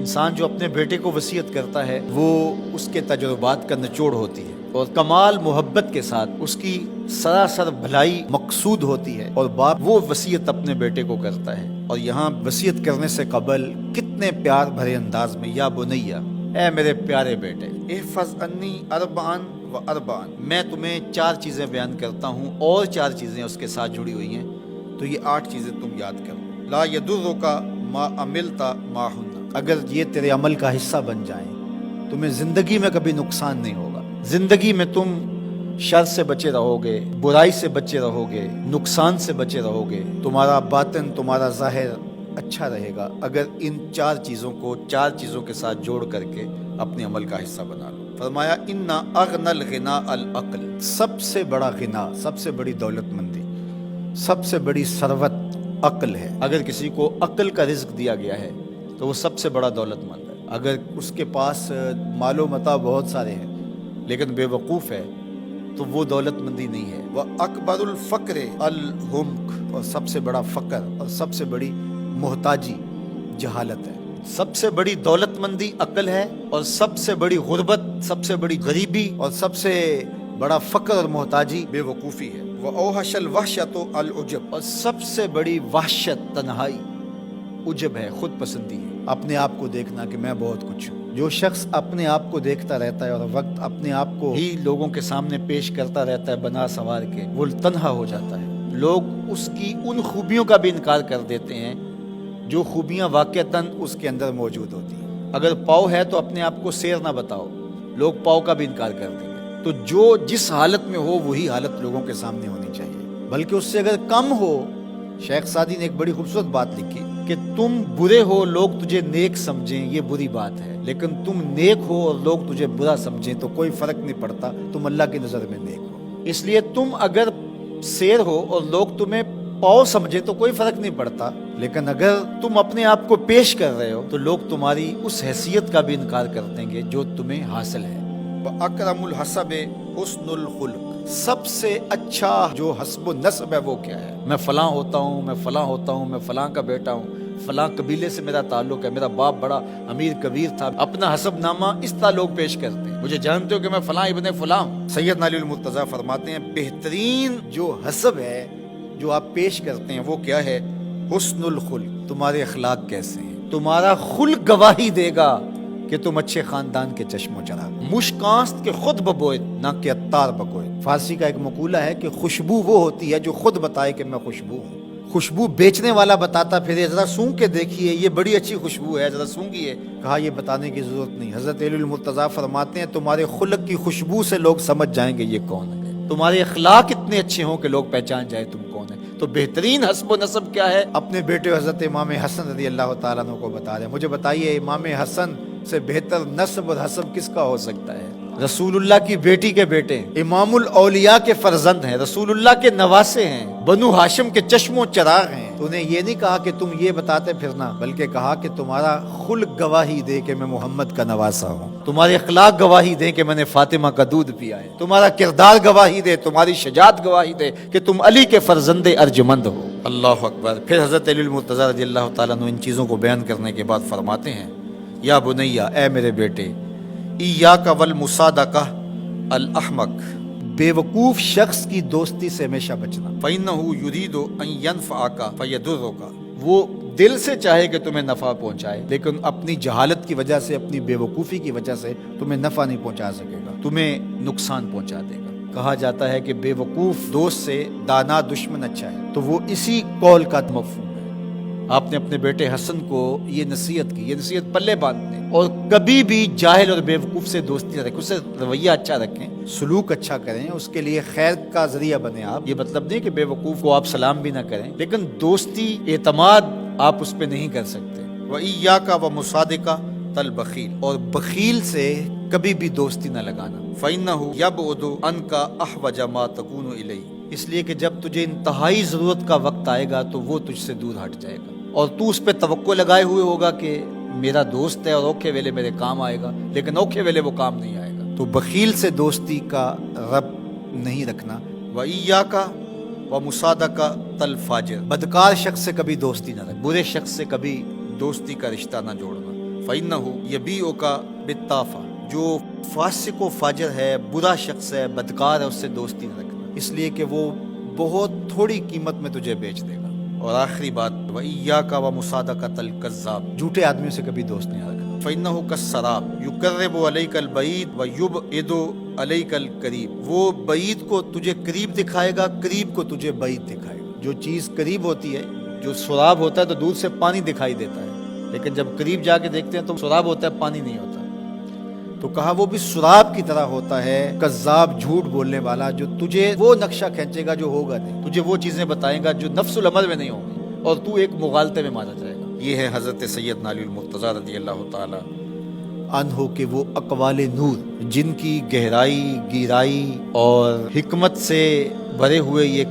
انسان جو اپنے بیٹے کو وصیت کرتا ہے وہ اس کے تجربات کا نچوڑ ہوتی ہے اور کمال محبت کے ساتھ اس کی سراسر بھلائی مقصود ہوتی ہے، اور باپ وہ وصیت اپنے بیٹے کو کرتا ہے۔ اور یہاں وصیت کرنے سے قبل کتنے پیار بھرے انداز میں یا بنیا، اے میرے پیارے بیٹے، احفظ انی اربعن و اربعن، میں تمہیں 4 چیزیں بیان کرتا ہوں اور 4 چیزیں اس کے ساتھ جڑی ہوئی ہیں، تو یہ 8 چیزیں تم یاد کرو۔ لا یضرک ما عملت معہن، اگر یہ تیرے عمل کا حصہ بن جائیں تمہیں زندگی میں کبھی نقصان نہیں ہوگا، زندگی میں تم شر سے بچے رہو گے، برائی سے بچے رہو گے، نقصان سے بچے رہو گے، تمہارا باطن تمہارا ظاہر اچھا رہے گا اگر ان 4 چیزوں کو 4 چیزوں کے ساتھ جوڑ کر کے اپنے عمل کا حصہ بنا لو۔ فرمایا ان اغنى الغنى العقل، سب سے بڑا غنا، سب سے بڑی دولت مندی، سب سے بڑی ثروت عقل ہے۔ اگر کسی کو عقل کا رزق دیا گیا ہے تو وہ سب سے بڑا دولت مند ہے۔ اگر اس کے پاس مال و متاع بہت سارے ہیں لیکن بے وقوف ہے تو وہ دولت مندی نہیں ہے۔ وَأَكْبَرُ الْفَقْرِ الْحُمْقُ، اور سب سے بڑا فقر اور سب سے بڑی محتاجی جہالت ہے۔ سب سے بڑی دولت مندی عقل ہے، اور سب سے بڑی غربت، سب سے بڑی غریبی اور سب سے بڑا فقر اور محتاجی بے وقوفی ہے۔ وَأَوْحَشَ الْوَحْشَةُ الْعُجْبُ، اور سب سے بڑی وحشت تنہائی عجب ہے، خود پسندی ہے، اپنے آپ کو دیکھنا کہ میں بہت کچھ ہوں۔ جو شخص اپنے آپ کو دیکھتا رہتا ہے اور وقت اپنے آپ کو ہی لوگوں کے سامنے پیش کرتا رہتا ہے بنا سنوار کے، وہ تنہا ہو جاتا ہے۔ لوگ اس کی ان خوبیوں کا بھی انکار کر دیتے ہیں جو خوبیاں واقعتاً اس کے اندر موجود ہوتی ہیں۔ اگر پاؤ ہے تو اپنے آپ کو سیر نہ بتاؤ، لوگ پاؤ کا بھی انکار کر دیں گے۔ تو جو جس حالت میں ہو وہی حالت لوگوں کے سامنے ہونی چاہیے، بلکہ اس سے اگر کم ہو۔ شیخ سعدی نے ایک بڑی خوبصورت بات لکھی کہ تم برے ہو لوگ تجھے نیک سمجھیں یہ بری بات ہے، لیکن تم نیک ہو اور لوگ تجھے برا سمجھیں تو کوئی فرق نہیں پڑتا، تم اللہ کی نظر میں نیک ہو۔ اس لیے تم اگر سیر ہو اور لوگ تمہیں پاؤ سمجھیں تو کوئی فرق نہیں پڑتا، لیکن اگر تم اپنے آپ کو پیش کر رہے ہو تو لوگ تمہاری اس حیثیت کا بھی انکار کر دیں گے جو تمہیں حاصل ہے۔ وَأَكْرَمُ الْحَسَبِ حُسْنُ الْخُلُقِ، سب سے اچھا جو حسب و نسب ہے وہ کیا ہے؟ میں فلاں ہوتا ہوں، میں فلاں ہوتا ہوں، میں فلاں کا بیٹا ہوں، فلاں قبیلے سے میرا تعلق ہے، میرا باپ بڑا امیر کبیر تھا۔ اپنا حسب نامہ اس طرح لوگ پیش کرتے ہیں، مجھے جانتے ہو کہ میں فلاں ابن فلاں ہوں۔ سیدنا علی المرتضیٰ فرماتے ہیں بہترین جو حسب ہے جو آپ پیش کرتے ہیں وہ کیا ہے؟ حسن الخلق، تمہارے اخلاق کیسے ہیں، تمہارا خلق گواہی دے گا کہ تم اچھے خاندان کے چشم و چراغ۔ مشکانست کے خود ببوئے نہ کہ عطار بگوئے۔ فارسی کا ایک مقولہ ہے کہ خوشبو وہ ہوتی ہے جو خود بتائے کہ میں خوشبو ہوں۔ خوشبو بیچنے والا بتاتا پھر ذرا سونگ کے دیکھیے یہ بڑی اچھی خوشبو ہے، ذرا سونگیے، کہا یہ بتانے کی ضرورت نہیں۔ حضرت علی المرتضیٰ فرماتے ہیں تمہارے خلق کی خوشبو سے لوگ سمجھ جائیں گے یہ کون ہے، تمہارے اخلاق اتنے اچھے ہوں کہ لوگ پہچان جائیں تم کون ہے۔ تو بہترین حسب و نسب کیا ہے؟ اپنے بیٹے حضرت امام حسن رضی اللہ تعالیٰ عنہ کو بتا رہے ہیں، مجھے بتائیے امام حسن سے بہتر نسب اور حسب کس کا ہو سکتا ہے؟ رسول اللہ کی بیٹی کے بیٹے، امام الاولیاء کے فرزند ہیں، رسول اللہ کے نواسے ہیں، بنو ہاشم کے چشم و چراغ ہیں۔ تو انہیں یہ نہیں کہا کہ تم یہ بتاتے پھرنا، بلکہ کہا کہ تمہارا خلق گواہی دے کہ میں محمد کا نواسا ہوں، تمہارے اخلاق گواہی دے کہ میں نے فاطمہ کا دودھ پیا ہے، تمہارا کردار گواہی دے، تمہاری شجاعت گواہی دے کہ تم علی کے فرزند ارجمند ہو۔ اللہ اکبر۔ پھر حضرت علی المرتضیٰ رضی اللہ تعالیٰ عنہ ان چیزوں کو بیان کرنے کے بعد فرماتے ہیں یا بنیا، اے میرے بیٹے، ایاک والمصادقہ الاحمق، بے وقوف شخص کی دوستی سے ہمیشہ بچنا۔ فإنہ یرید ان ینفعک فیضرک، وہ دل سے چاہے کہ تمہیں نفع پہنچائے لیکن اپنی جہالت کی وجہ سے، اپنی بے وقوفی کی وجہ سے تمہیں نفع نہیں پہنچا سکے گا، تمہیں نقصان پہنچا دے گا۔ کہا جاتا ہے کہ بے وقوف دوست سے دانا دشمن اچھا ہے، تو وہ اسی قول کا مفہوم ہے۔ آپ نے اپنے بیٹے حسن کو یہ نصیحت کی، یہ نصیحت پلے باندھنے، اور کبھی بھی جاہل اور بے وقوف سے دوستی نہ رکھیں، اس سے رویہ اچھا رکھیں، سلوک اچھا کریں، اس کے لیے خیر کا ذریعہ بنیں آپ۔ یہ مطلب نہیں کہ بے وقوف کو آپ سلام بھی نہ کریں، لیکن دوستی، اعتماد آپ اس پہ نہیں کر سکتے۔ وَإِيَّاكَ وَمُصَادِقَةَ الْبَخِيلِ، اور بخیل سے کبھی بھی دوستی نہ لگانا۔ فَإِنَّهُ يَبْعُدُ عَنْكَ أَحْوَجَ مَا تَكُونُ إِلَيْهِ، اس لیے کہ جب تجھے انتہائی ضرورت کا وقت آئے گا تو وہ تجھ سے دور ہٹ جائے گا، اور تو اس پہ توقع لگائے ہوئے ہوگا کہ میرا دوست ہے اور اوکھے ویلے میرے کام آئے گا، لیکن اوکھے ویلے وہ کام نہیں آئے گا۔ تو بخیل سے دوستی کا رب نہیں رکھنا۔ وَإِيَّاكَ وَمُصَادَقَةَ الْفَاجِرِ، بدکار شخص سے کبھی دوستی نہ رکھ، برے شخص سے کبھی دوستی کا رشتہ نہ جوڑنا۔ فَإِنَّهُ يَبِيعُكَ بِالطَّافَةِ، جو فاسق و فاجر ہے، برا شخص ہے، بدکار ہے، اس سے دوستی نہ رکھنا، اس لیے کہ وہ بہت تھوڑی قیمت میں تجھے بیچ دے گا۔ اور آخری بات، وَإِيَّاكَ وَمُصَادَقَةَ الْكَذَّابِ، جھوٹے آدمیوں سے کبھی دوست نہیں رکھنا۔ فَإِنَّهُ كَالسَّرَابِ يُقَرِّبُ عَلَيْكَ الْبَعِيدَ وَيُبْعِدُ عَلَيْكَ الْقَرِيبَ، وہ بعید کو تجھے قریب دکھائے گا، قریب کو تجھے بعید دکھائے گا۔ جو چیز قریب ہوتی ہے، جو سراب ہوتا ہے تو دور سے پانی دکھائی دیتا ہے، لیکن جب قریب جا کے دیکھتے ہیں تو سراب ہوتا ہے، پانی نہیں ہوتا۔ تو کہا وہ بھی سراب کی طرح ہوتا ہے، کذاب، جھوٹ بولنے والا، جو تجھے وہ نقشہ کھینچے گا جو ہوگا نہیں، تجھے وہ چیزیں بتائے گا جو نفس العمل میں نہیں ہوں گی، اور تو ایک مغالطے میں مارا جائے گا۔ یہ ہے حضرت سیدنا علی المرتضیٰ رضی اللہ تعالی عنہ کے وہ اقوال نور، جن کی گہرائی، گہرائی اور حکمت سے بھرے ہوئے یہ